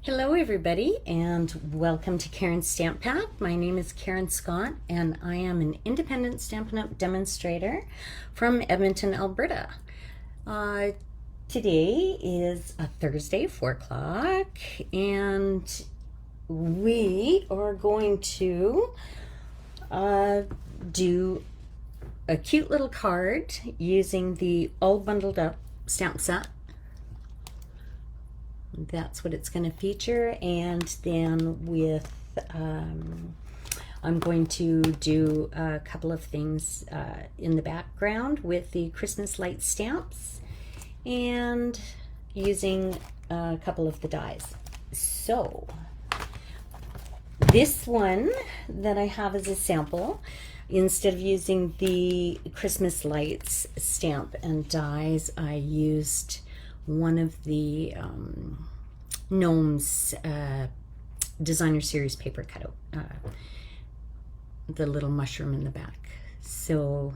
Hello everybody and welcome to Karen's Stamp Pack. My name is Karen Scott and I am an independent Stampin' Up! Demonstrator from Edmonton, Alberta. Today is a Thursday, 4 o'clock, and we are going to do a cute little card using the All Bundled Up stamp set. That's what it's going to feature, and then with I'm going to do a couple of things in the background with the Christmas light stamps and using a couple of the dies. So this one that I have as a sample, instead of using the Christmas lights stamp and dies, I used one of the Gnomes designer series paper cutout, the little mushroom in the back. So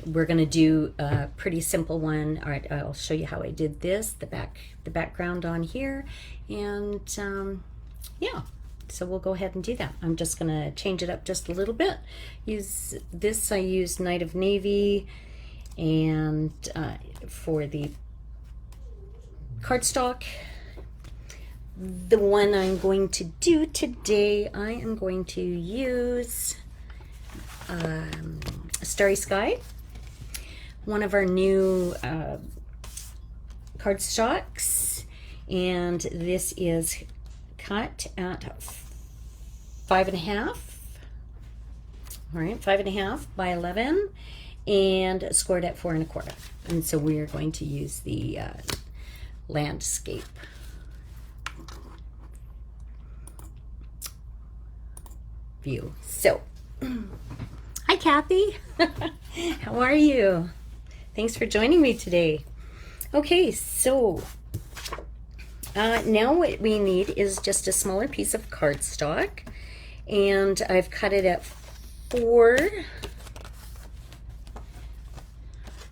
we're going to do a pretty simple one. All right, I'll show you how I did this, the background on here, and yeah, so we'll go ahead and do that. I'm just going to change it up just a little bit. Use this, I used Night of Navy, and for the cardstock, the one I'm going to do today, I am going to use Starry Sky, one of our new cardstocks, and this is cut at 5.5. All right, 5.5 by 11, and scored at 4 1/4. And so we are going to use the landscape. View. So, hi Kathy, how are you? Thanks for joining me today. Okay, so now what we need is just a smaller piece of cardstock, and I've cut it at 4.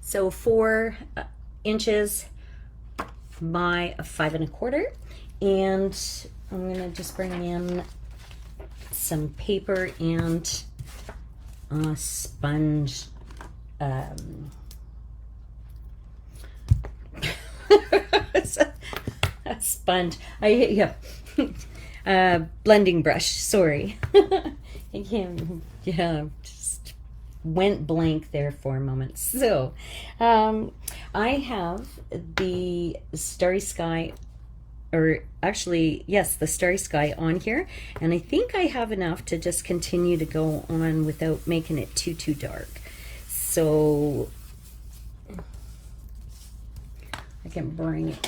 So 4 inches by 5 1/4, and I'm gonna just bring in some paper and sponge. A sponge. Blending brush. Sorry, I can't. Yeah. Went blank there for a moment. So I have the Starry Sky, or actually yes, the Starry Sky on here, and I think I have enough to just continue to go on without making it too dark. So I can bring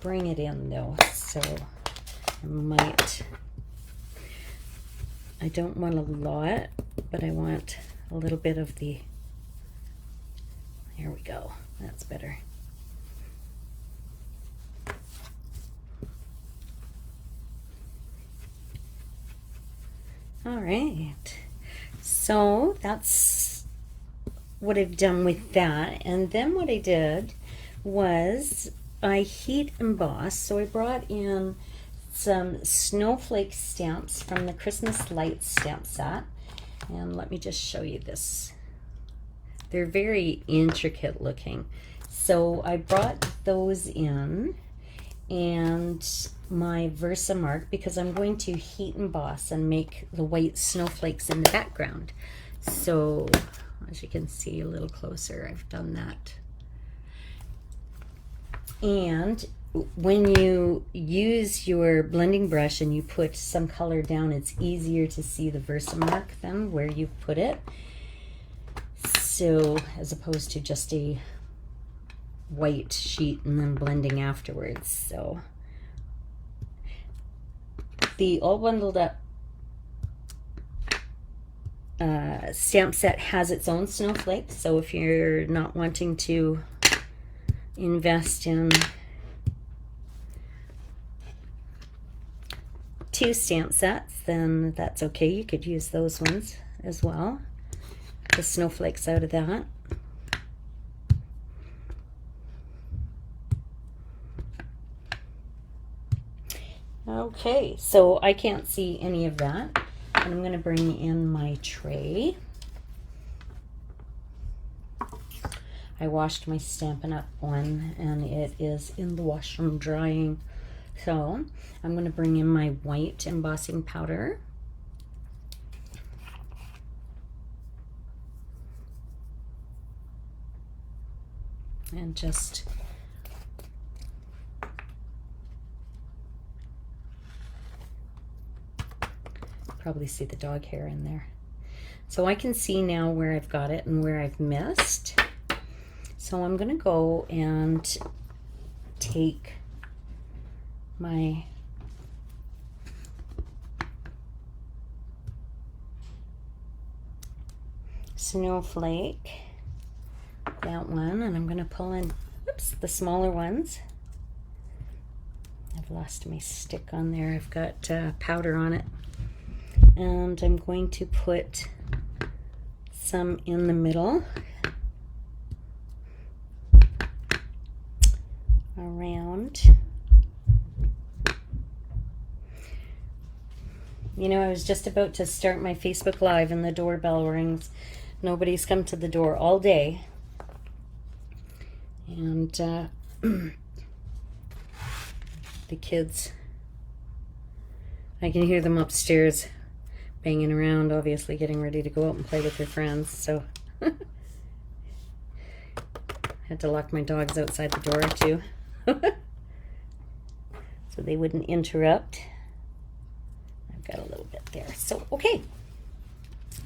it in though, so I don't want a lot, but I want a little bit of the, here we go, that's better. All right, so that's what I've done with that. And then what I did was I heat embossed. So I brought in some snowflake stamps from the Christmas Lights stamp set. And let me just show you this. They're very intricate looking. So I brought those in, and my Versamark, because I'm going to heat emboss and make the white snowflakes in the background. So as you can see a little closer, I've done that. And when you use your blending brush and you put some color down, it's easier to see the Versamark then where you put it. So as opposed to just a white sheet and then blending afterwards. So the All Bundled Up stamp set has its own snowflakes. So if you're not wanting to invest in 2 stamp sets, then that's okay. You could use those ones as well. The snowflakes out of that. Okay, so I can't see any of that. And I'm going to bring in my tray. I washed my Stampin' Up! One, and it is in the washroom drying. So I'm going to bring in my white embossing powder. And just probably see the dog hair in there. So I can see now where I've got it and where I've missed. So I'm going to go and take my snowflake, that one, and I'm going to pull in, oops, the smaller ones. I've lost my stick on there. I've got powder on it. And I'm going to put some in the middle around. You know, I was just about to start my Facebook Live and the doorbell rings. Nobody's come to the door all day. And the kids, I can hear them upstairs banging around, obviously getting ready to go out and play with their friends. So had to lock my dogs outside the door too. So they wouldn't interrupt. I've got a little bit there. So, okay.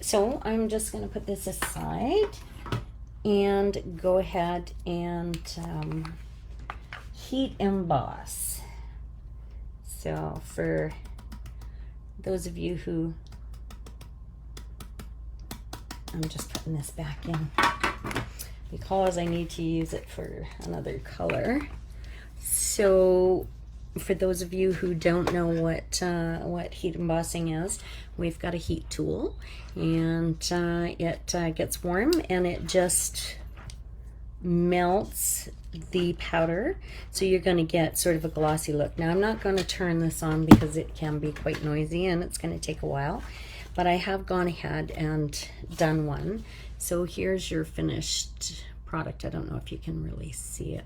So I'm just going to put this aside and go ahead and heat emboss. So for those of you who, I'm just putting this back in because I need to use it for another color. So for those of you who don't know what heat embossing is, we've got a heat tool, and it gets warm and it just melts the powder, so you're going to get sort of a glossy look. Now I'm not going to turn this on because it can be quite noisy and it's going to take a while, but I have gone ahead and done one. So here's your finished product. I don't know if you can really see it.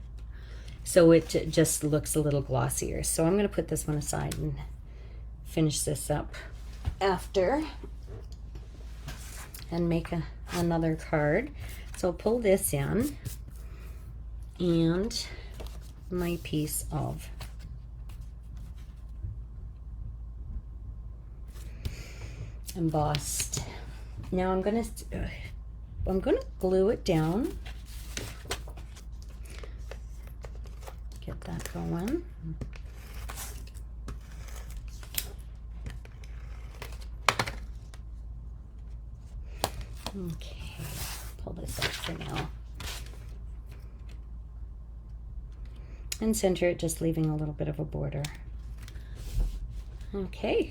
So it just looks a little glossier. So I'm going to put this one aside and finish this up after and make another card. So I'll pull this in and my piece of embossed. Now I'm going to glue it down. Get that going. Okay, pull this up for now. And center it, just leaving a little bit of a border. Okay,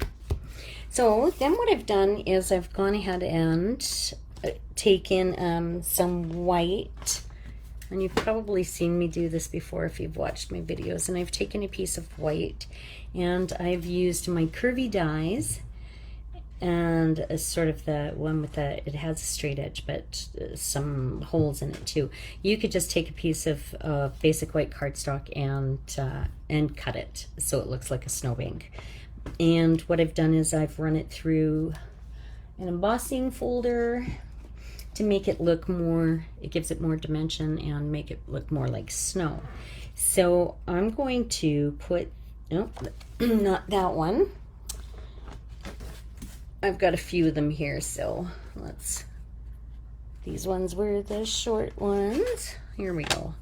so then what I've done is I've gone ahead and taken some white, and you've probably seen me do this before if you've watched my videos, and I've taken a piece of white and I've used my curvy dies, and sort of the one with the, it has a straight edge but some holes in it too. You could just take a piece of basic white cardstock and cut it so it looks like a snowbank. And what I've done is I've run it through an embossing folder to make it look more, it gives it more dimension and make it look more like snow. So I'm going to put, nope, not that one. I've got a few of them here, so let's, these ones were the short ones. Here we go,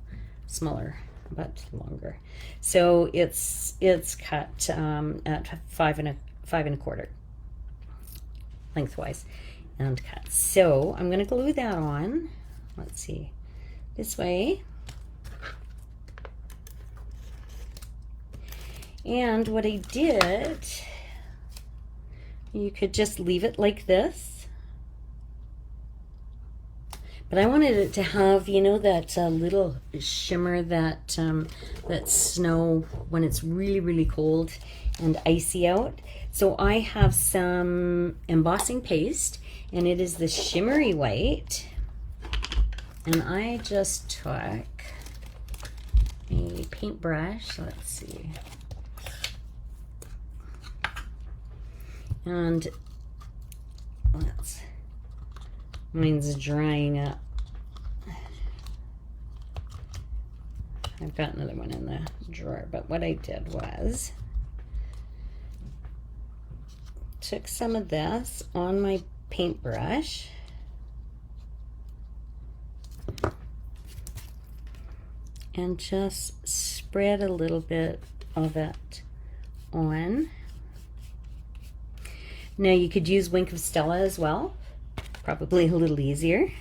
smaller but longer. So it's cut at 5 1/4 lengthwise and cut. So I'm going to glue that on. Let's see, this way. And what I did, you could just leave it like this, but I wanted it to have, you know, that little shimmer that that snow when it's really, really cold and icy out. So I have some embossing paste, and it is the shimmery white. And I just took a paintbrush, let's see, and mine's drying up. I've got another one in the drawer, but what I did was took some of this on my paintbrush and just spread a little bit of it on. Now you could use Wink of Stella as well, probably a little easier,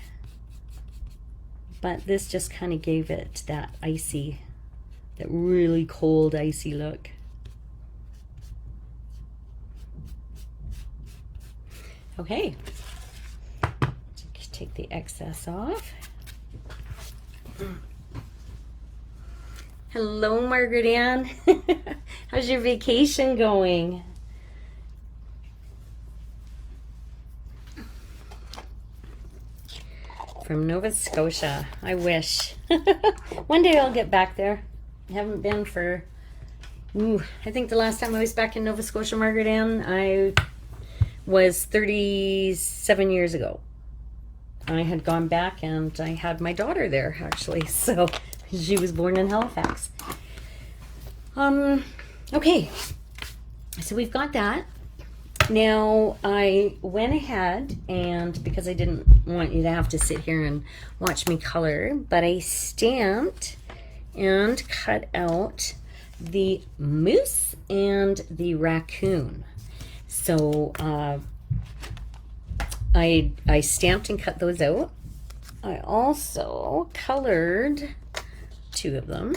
but this just kind of gave it that icy, that really cold icy look. Okay, take the excess off. Hello, Margaret Ann. How's your vacation going? From Nova Scotia. I wish. One day I'll get back there. I haven't been for, I think the last time I was back in Nova Scotia, Margaret Ann, I was 37 years ago. I had gone back and I had my daughter there, actually. So she was born in Halifax. Okay, so we've got that. Now I went ahead, and because I didn't want you to have to sit here and watch me color, but I stamped and cut out the moose and the raccoon. So I stamped and cut those out. I also colored 2 of them,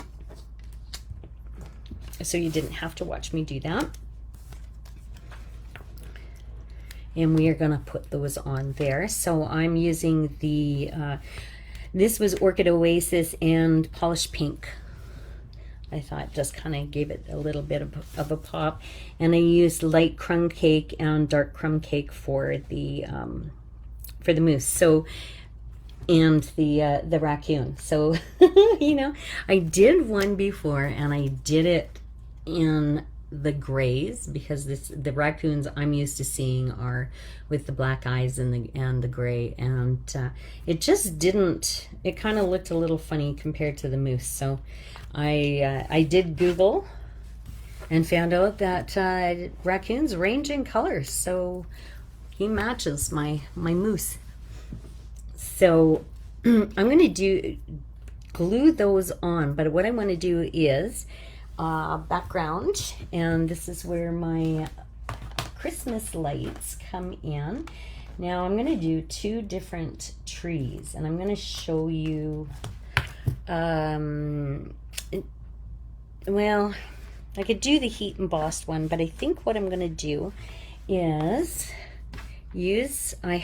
so you didn't have to watch me do that. And we are going to put those on there. So I'm using the, this was Orchid Oasis and Polished Pink. I thought just kind of gave it a little bit of a pop. And I used light crumb cake and dark crumb cake for the moose. So, and the raccoon. So, you know, I did one before, and I did it in the grays, because the raccoons I'm used to seeing are with the black eyes and the gray, and it just didn't, it kind of looked a little funny compared to the moose. So I did Google and found out that raccoons range in colors, so he matches my moose. So I'm going to glue those on, but what I want to do is background, and this is where my Christmas lights come in. Now I'm going to do 2 different trees, and I'm going to show you, well, I could do the heat embossed one, but I think what I'm going to do is use, I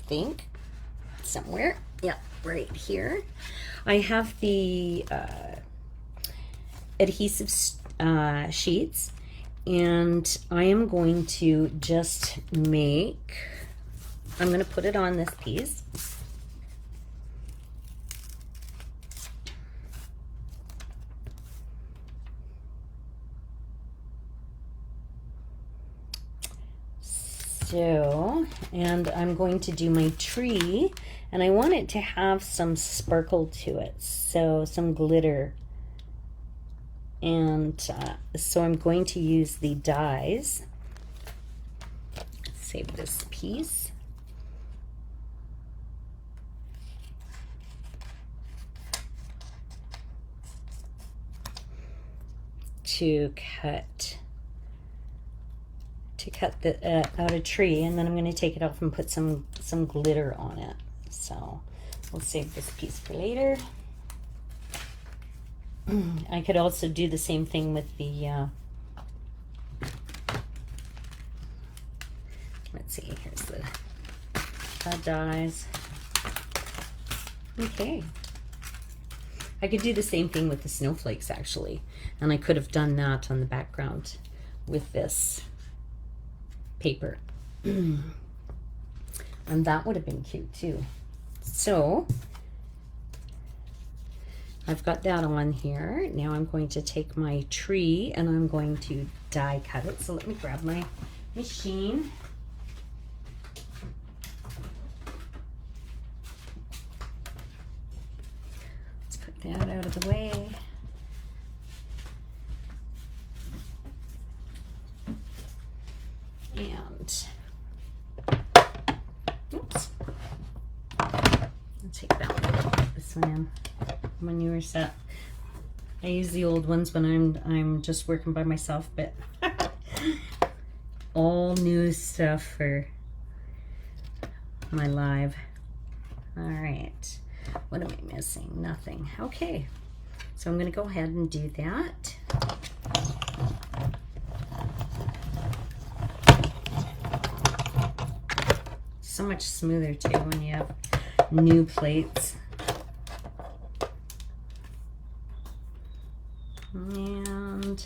think somewhere, yeah, right here, I have the adhesive sheets, and I am going to just I'm going to put it on this piece. So, and I'm going to do my tree, and I want it to have some sparkle to it, so some glitter. And so I'm going to use the dies. Save this piece. To cut out a tree, and then I'm going to take it off and put some glitter on it. So we'll save this piece for later. I could also do the same thing with the, let's see, here's the dies. Okay. I could do the same thing with the snowflakes actually, and I could have done that on the background with this paper. And that would have been cute too. So I've got that on here. Now I'm going to take my tree and I'm going to die cut it. So let me grab my machine. Let's put that out of the way. And oops, I'll take that one, put this one in my newer set. I use the old ones when I'm just working by myself, but all new stuff for my live. All right, what am I missing? Nothing. Okay, so I'm going to go ahead and do that. So much smoother too when you have new plates. And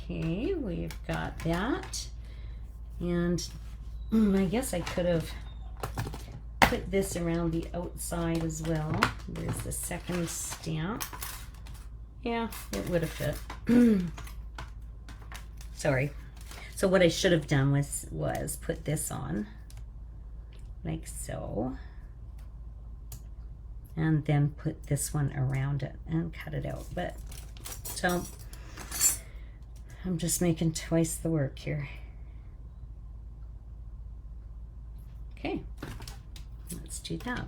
okay, we've got that. And I guess I could have put this around the outside as well. There's the second stamp. Yeah, it would have fit. Sorry. So what I should have done was put this on like so, and then put this one around it and cut it out. But so I'm just making twice the work here. Okay, let's do that.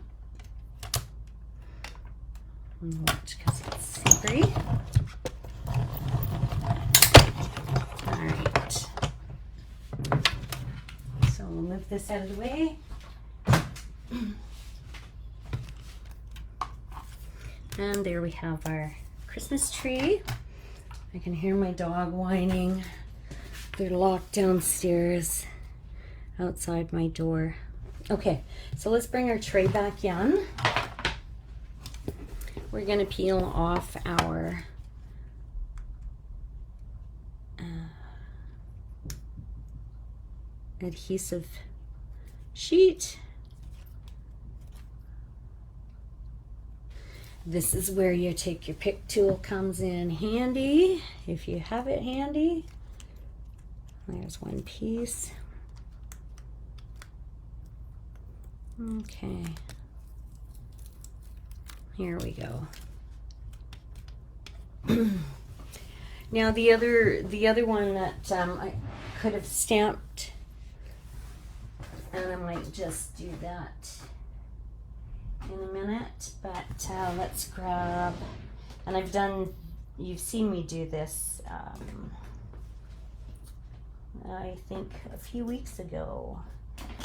And watch, because it's slippery. All right. So we'll move this out of the way. And there we have our Christmas tree. I can hear my dog whining. They're locked downstairs outside my door. Okay, so let's bring our tray back in. We're gonna peel off our adhesive sheet. This is where you take your pick tool, comes in handy if you have it handy. There's one piece. Okay, here we go. Now the other one that I could have stamped, and I might just do that in a minute, but let's grab, and I've done, you've seen me do this I think a few weeks ago.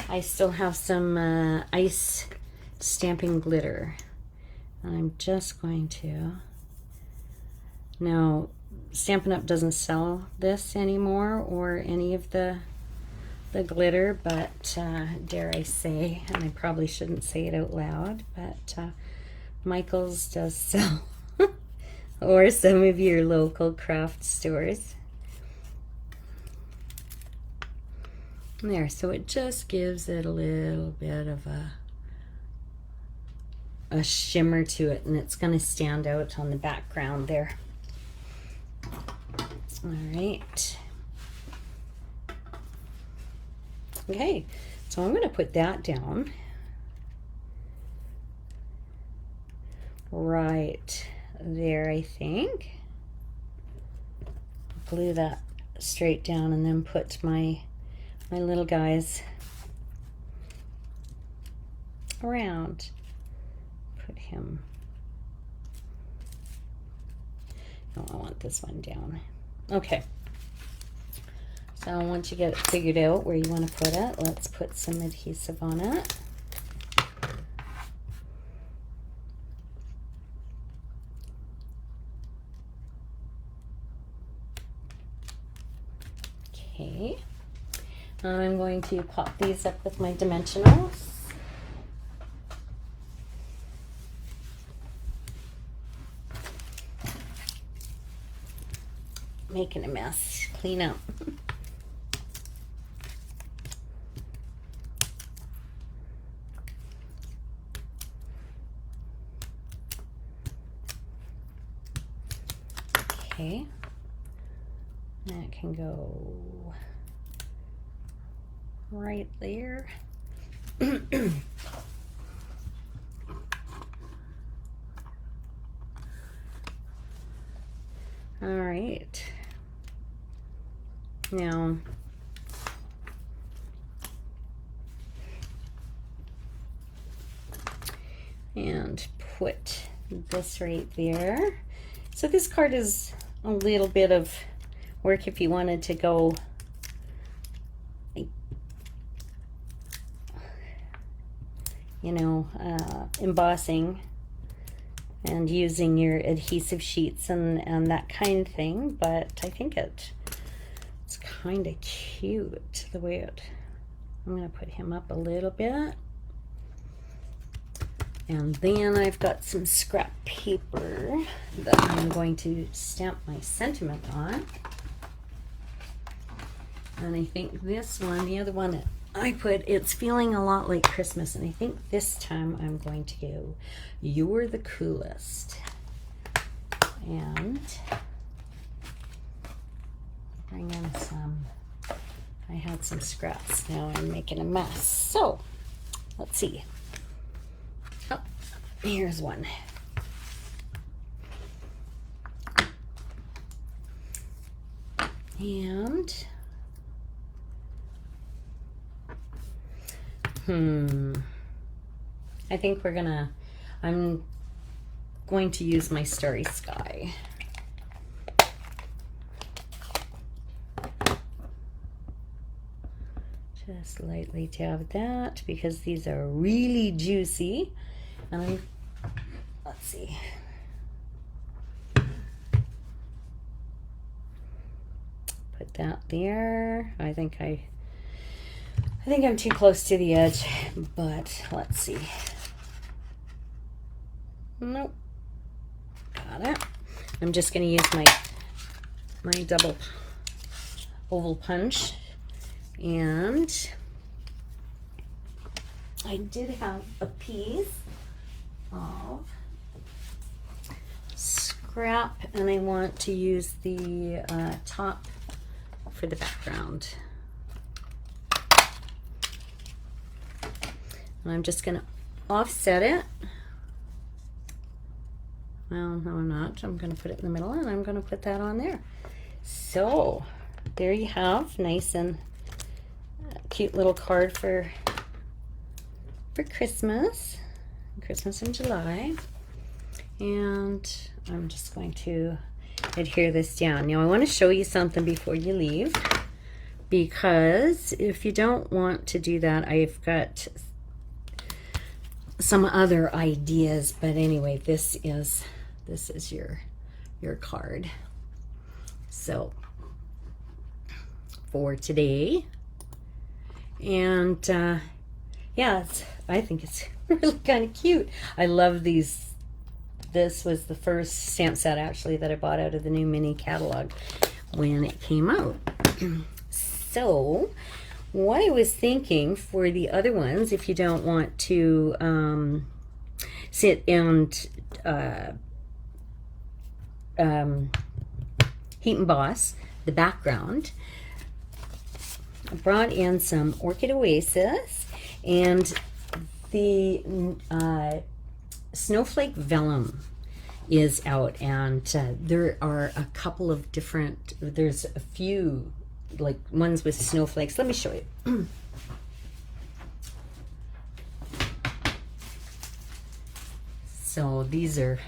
I still have some ice stamping glitter, and I'm just going to, now Stampin' Up doesn't sell this anymore, or any of the glitter, but dare I say, and I probably shouldn't say it out loud, but Michael's does sell, or some of your local craft stores. There, so it just gives it a little bit of a shimmer to it, and it's going to stand out on the background there. All right. Okay, so I'm going to put that down right there, I think. Glue that straight down, and then put my little guys around. Put him. No, I want this one down. Okay. So once you get it figured out where you want to put it, let's put some adhesive on it. Okay. I'm going to pop these up with my dimensionals. making a mess. Clean up. Okay. That can go right there. All right. Now, and put this right there. So this card is a little bit of work if you wanted to go embossing and using your adhesive sheets and that kind of thing, but I think it's kind of cute the way I'm going to put him up a little bit. And then I've got some scrap paper that I'm going to stamp my sentiment on. And I think this one, the other one that I put, it's feeling a lot like Christmas, and I think this time I'm going to go, "You're the coolest." And bring in some, I had some scraps, now I'm making a mess. So, let's see. Oh, here's one. And I think I'm going to use my Starry Sky. Just lightly dab that because these are really juicy. And let's see. Put that there. I think I'm too close to the edge, but let's see. Nope. Got it. I'm just going to use my double oval punch, and I did have a piece of scrap, and I want to use the top for the background. And I'm just going to offset it. Well, no, I'm not. I'm going to put it in the middle, and I'm going to put that on there. So, there you have, nice and cute little card for Christmas in July. And I'm just going to adhere this down. Now, I want to show you something before you leave, because if you don't want to do that, I've got some other ideas, but anyway, this is your card. So for today, and yeah, I think it's really kind of cute. I love these. This was the first stamp set actually that I bought out of the new mini catalog when it came out. So what I was thinking for the other ones, if you don't want to sit and heat emboss the background, I brought in some Orchid Oasis and the Snowflake Vellum is out, and there are a couple of different, there's a few like ones with snowflakes. Let me show you. So these are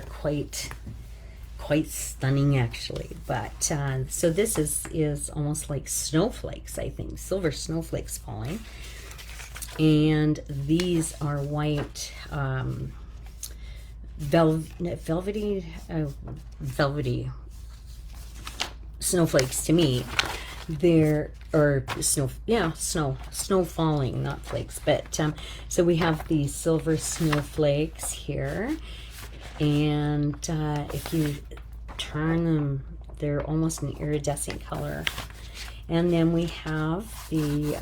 quite stunning actually, but so this is almost like snowflakes, I think, silver snowflakes falling, and these are white velvety snowflakes to me. They're snow falling, not flakes, but so we have these silver snowflakes here, and if you turn them they're almost an iridescent color. And then we have the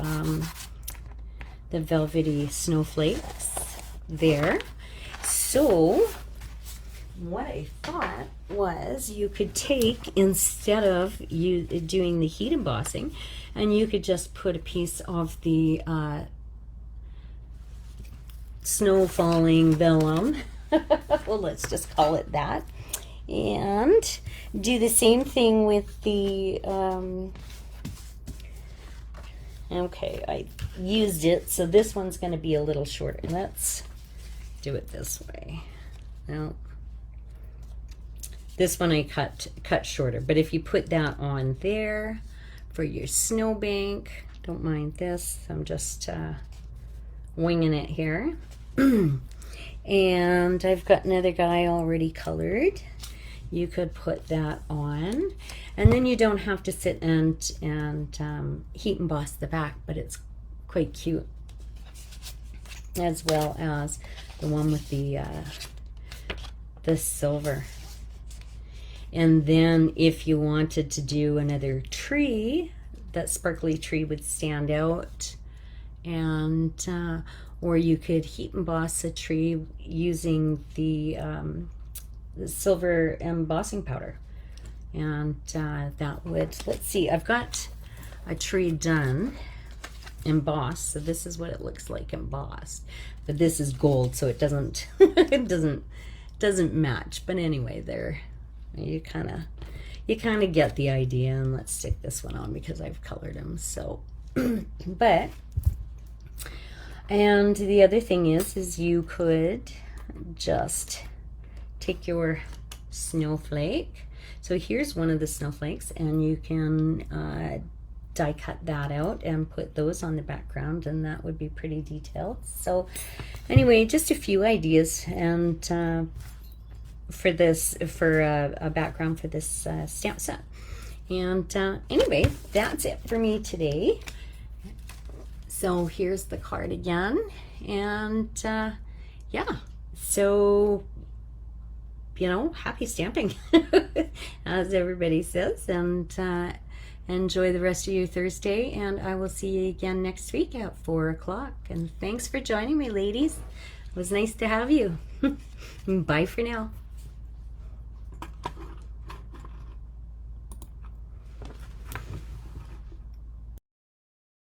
velvety snowflakes there. So what I thought was you could take, instead of you doing the heat embossing, and you could just put a piece of the snow falling vellum, well, let's just call it that, and do the same thing with the okay, I used it, so this one's going to be a little shorter. Let's do it this way. Now, this one I cut shorter, but if you put that on there for your snowbank, don't mind this, I'm just winging it here. And I've got another guy already colored. You could put that on, and then you don't have to sit and heat emboss the back, but it's quite cute, as well as the one with the silver. And then if you wanted to do another tree, that sparkly tree would stand out, and or you could heat emboss a tree using the silver embossing powder, and that would, let's see, I've got a tree done embossed, so this is what it looks like embossed, but this is gold, so it doesn't it doesn't match, but anyway, there you kind of get the idea. And let's stick this one on because I've colored them. So but, and the other thing is you could just take your snowflake. So here's one of the snowflakes, and you can die cut that out and put those on the background, and that would be pretty detailed. So anyway, just a few ideas, and for this, for a background for this stamp set. And anyway, that's it for me today. So here's the card again, and yeah, so you know, happy stamping, as everybody says, and enjoy the rest of your Thursday, and I will see you again next week at 4 o'clock. And thanks for joining me, ladies. It was nice to have you. Bye for now.